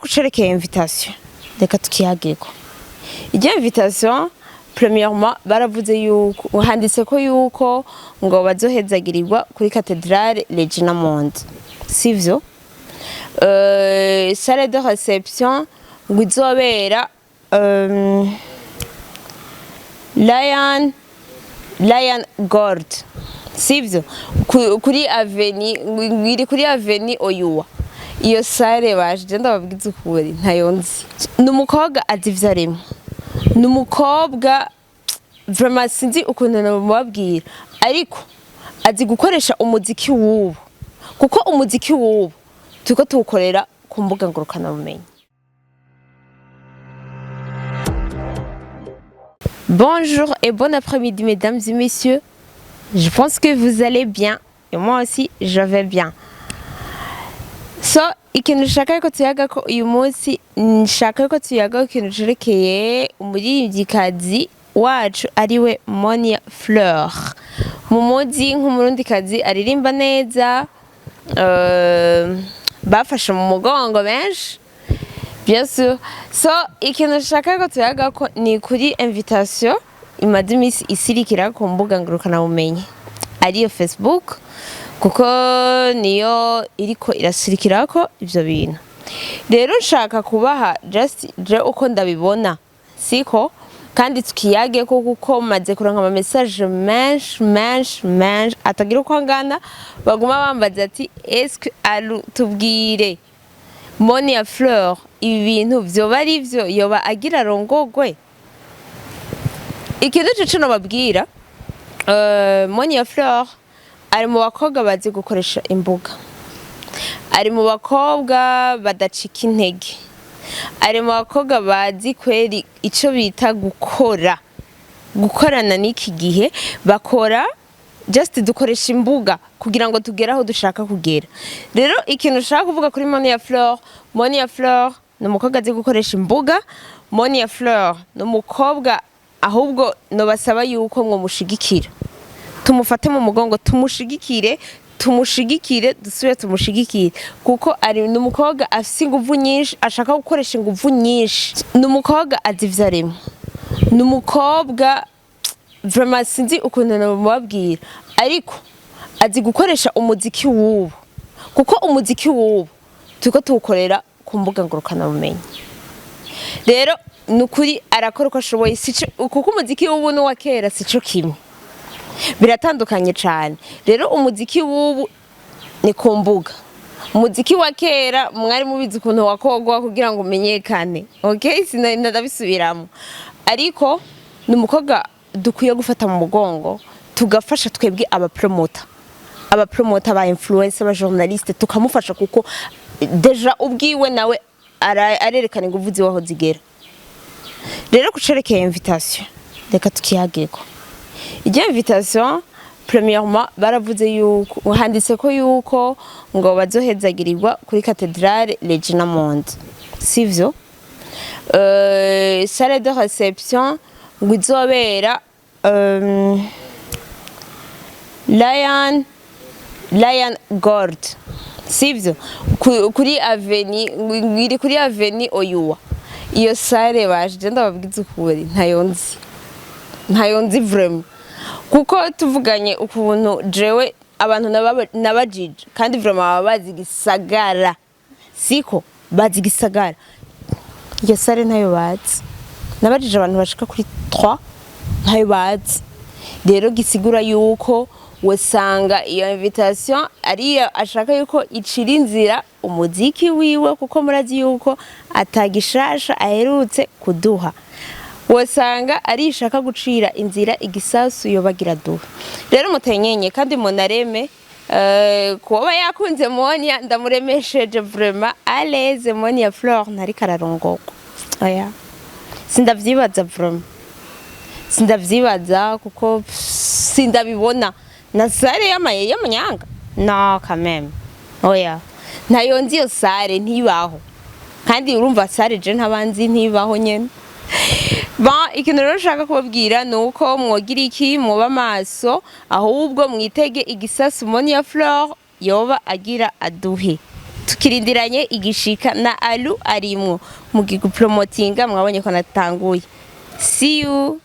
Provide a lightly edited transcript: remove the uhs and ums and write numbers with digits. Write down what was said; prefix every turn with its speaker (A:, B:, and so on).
A: kucerekeye invitation reka tukiyageko ijya invitation premièrement baravuze yuko handitse ko yuko ngo bazohezagirirwa kuri cathédrale Regina Monde sivyo salle de réception ngo izobera Lion Gold sivyo kuri avenue iri kuri avenue Oyuwa iyo sare baje ndababwiza ukuri ntayonzi numukobwa azivya rimwe numukobwa vraiment sinzi ukuntu nababwira ariko azi gukoresha umuziki wubu kuko umuziki wubu tuko tuwukorera ku mbuga ngurukana bumenyi. Bonjour et bon après-midi mesdames et messieurs. Je pense que vous allez bien et moi aussi je vais bien. So ikintu nshaka ko tuyaga ko uyu munsi nshaka ko tuyaga ikintu cerekeye umuririmbyikazi wacu ariwe Monia Fleur. Mumuzi nk'umurundikazi aririmba neza bafashe mu mugongo benshi. Bien sûr. So ikintu nshaka ko tuyaga ko ni kuri invitation imaze imisi isirikira ku mbuga ngurukana bumenyi ariyo Facebook kuko niyo iriko irasirikirako ivyo bintu. Rero nshaka kubaha just je uko ndabibona siko kandi tukiyage ko kuko maze kuranka ama message menshi atagira uko angana baguma bambaza ati est-ce que tubwire Monia Fleur ibintu vyo bari vyo yoba agira rongogwe. Ikintu cyo nababwira Monia Fleur ari mu bakobwa bazi gukoresha imbuga, ari mu bakobwa badacika intege, ari mu bakobwa bazi kweri ico bita gukorana n'iki gihe bakora just dukoresha imbuga kugira ngo tugere aho dushaka kugera. Rero ikintu ushaka kuvuga kuri Monia Fleur ni umukobwa azi gukoresha imbuga. Monia Fleur ni umukobwa ahubwo no basaba yuko mwo mushigikira, tumufate mu mugongo tumushigikire dusubire tumushigikire kuko ari numukobwa afise inguvu nyinshi ashaka gukoresha inguvu nyinshi. Numukobwa azivya rimwe numukobwa vraiment sinzi ukuntu nababwira ariko azi gukoresha umuziki wubu kuko umuziki wubu tuko tuwukorera ku mbuga ngurukana bumenyi. Rero nukuri arakora uko ashoboye kuko umuziki wubu no wakera sico kimwe biratandukanye cyane. Rero umuziki wubu ni ku mbuga, umuziki wa kera mwari mubizi ukuntu wakogwa kugira ngo umenyekane. Okay, sinadabisubiramo ariko numukobwa dukwiye gufata mu mugongo tugafasha twebwe abapromota ba influencer ba journaliste tukamufasha kuko deja ubwiwe nawe arerekana inguvu ziwaho zigera. Rero kucerekeye invitation reka tukiyageko ijya invitation premièrement baravuze yuko handitse ko yuko ngo bazohezagirirwa kuri cathédrale Regina Monde sivyo salle de réception ngo izobera Lion Gold sivyo kuri avenue iri kuri avenue Oyuwa iyo sare baje ndababwiza ukuri ntayonzi vraiment kuko tuvuganye ukuntu jewe abantu nabajije kandi vraiment bazi gisagara siko bazi gisagara iyo sare ntayo bazi nabajije abantu bashika kuri 3 ntayo bazi. Rero gisigura yuko wasanga iyo invitation ariya ashaka yuko icira inzira umuziki wiwe kuko murazi yuko atagishasha aherutse kuduha, wasanga arishaka gucira inzira igisasu yobagira duha. Rero mutamenye kandi monareme kuba yakunze Monia ndamuremesheje vraiment à l'aise. Monia Fleur ntari kararongoko oya sindavyibaza vraiment sindavyibaza kuko sindabibona na sare y'amanyanga no quand même oya ntayonzi iyo sare ntibaho kandi urumva sare je ntabanzi ntibaho nyene. Ikintu rero nshaka kubabwira nuko mwogira iki muba maso ahubwo mwitege igisasu Monia Fleur yoba agira aduhe tukirindiranye igishika na Alu arimwo mu gigupromotinga mwabonye ko natanguye. See you.